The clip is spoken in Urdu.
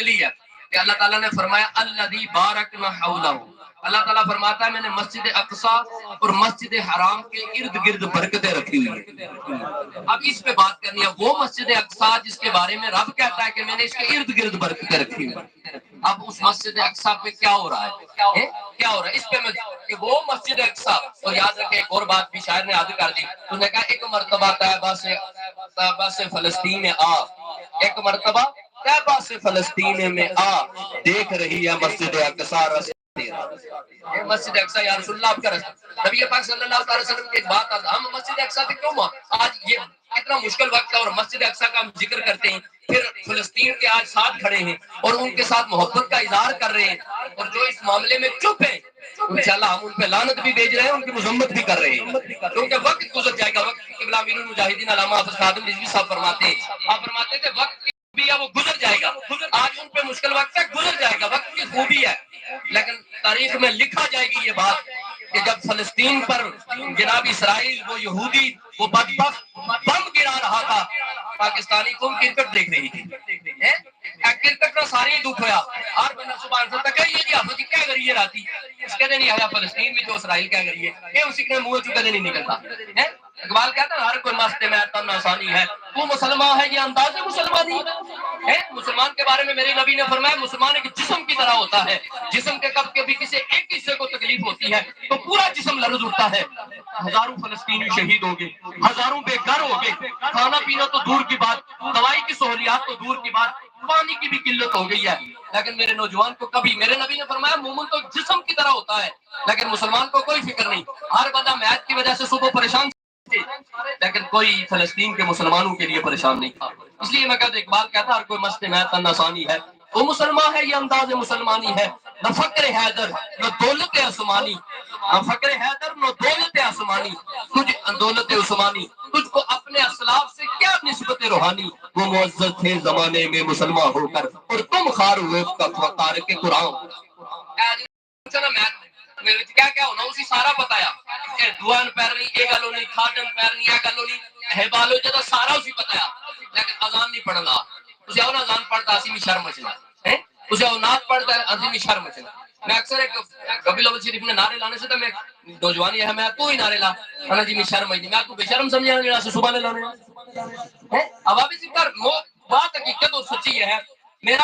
نکلی ہے کہ اللہ تعالیٰ نے فرمایا الذی بارکنا حولہ، اللہ تعالیٰ فرماتا ہے میں نے مسجد اقصی اور مسجد حرام کے ارد گرد برکتیں رکھی ہوئی ہیں۔ اب اس پہ بات کرنی ہے، وہ مسجد اقصی جس کے بارے میں رب کہتا ہے کہ میں نے اس کے ارد گرد برکتیں رکھی ہوئی ہیں، اب اس مسجد اقصی پہ کیا ہو رہا ہے، کیا ہو رہا ہے اس پہ میں کہ وہ مسجد اقصی، اور یاد رکھیں ایک اور بات بھی شاعر نے یاد کر دی، تو نے کہا ایک مرتبہ طیبہ سے فلسطین میں آ، ایک مرتبہ طیبہ سے فلسطین میں آ، دیکھ رہی ہے مسجد اقصی مسجد اقصی یا رسول اللہ آپ کا رسول نبی پاک صلی اللہ علیہ وسلم کی ایک بات ہم مسجد اقصی سے کیوں آج یہ اتنا مشکل وقت ہے اور مسجد اقصی کا ہم ذکر کرتے ہیں، پھر فلسطین کے آج ساتھ کھڑے ہیں اور ان کے ساتھ محبت کا اظہار کر رہے ہیں، اور جو اس معاملے میں چپ ہے انشاءاللہ ہم ان پہ لعنت بھی بھیج رہے ہیں، ان کی مذمت بھی کر رہے ہیں، کیونکہ وقت گزر جائے گا۔ وقت قبلہ امیر المجاہدین علامہ حافظ خادم رضوی صاحب فرماتے ہیں، آپ فرماتے تھے وقت بھی ہے وہ گزر جائے گا، آج ان پہ مشکل وقت ہے گزر جائے گا، وقت کی خوبی ہے، لیکن تاریخ میں لکھا جائے گی یہ بات کہ جب فلسطین پر جناب اسرائیل وہ یہودی وہ بدبخت بم گرا رہا تھا، پاکستانی قوم کرکٹ دیکھ رہی تھی، کرکٹ کا سارے دکھ ہوا، ہر بندہ صبح سے تک یہ جی آپ کیا کریے راتی اس کے نہیں آیا فلسطین میں جو اسرائیل کیا کریے یہ اسی کے منہ چکے نہیں نکلتا ہے۔ اقبال کہتا ہے ہر کوئی مست میں تن آسانی ہے، تو مسلمان ہے یہ انداز مسلمانی ہے۔ مسلمان کے بارے میں میرے نبی نے فرمایا مسلمان ایک جسم کی طرح ہوتا ہے، جسم کے کب کبھی کسی ایک حصے کو تکلیف ہوتی ہے تو پورا جسم لرز اٹھتا ہے۔ ہزاروں فلسطینی شہید ہو گئے، ہزاروں بے گھر ہو گئے، کھانا پینا تو دور کی بات، دوائی کی سہولیات تو دور کی بات، پانی کی بھی قلت ہو گئی ہے، لیکن میرے نوجوان کو کبھی میرے نبی نے فرمایا مومن تو جسم کی طرح ہوتا ہے لیکن مسلمان کو کوئی فکر نہیں، ہر بندہ میچ کی وجہ سے صبح پریشان تھے لیکن کوئی فلسطین کے مسلمانوں کے لیے پریشان نہیں تھا۔ اس لیے میں کہتا اقبال کہتا ہر کوئی مست میں تن آسانی ہے، وہ مسلمان ہے یہ انداز مسلمانی ہے، نہ فقر حیدر نہ دولت عثمانی، نہ فقر حیدر نہ دولت عثمانی، تجھ دولت عثمانی تجھ کو اپنے اسلاف سے کیا نسبت روحانی، وہ معزز تھے زمانے میں مسلمان ہو کر اور تم خار ہوئے وقار کے قرآن۔ کیا کیا ہونا اسی سارا بتایا کہ دعان پیرنی یہ گل نہیں، کھاڈن پیرنی یہ گل نہیں، احبالو جدا سارا اسی بتایا، لیکن اذان نہیں پڑھنا اسے اور اذان پڑھتا اسی میں شرم مچنا ہے، اسے اور نعت پڑھتا ہے اسی میں شرم مچنا۔ میں اکثر ایک کبھی لوگ شریف نے نعرے لانے سے تو میں نوجوانی ہے میں تو ہی نعرے لا انا جی میں شرم مچنی، میں تو بے شرم سمجھا جڑا صبح نے لانے ہے۔ اب ابھی ذکر بات حقیقت اور سچی ہے، میرا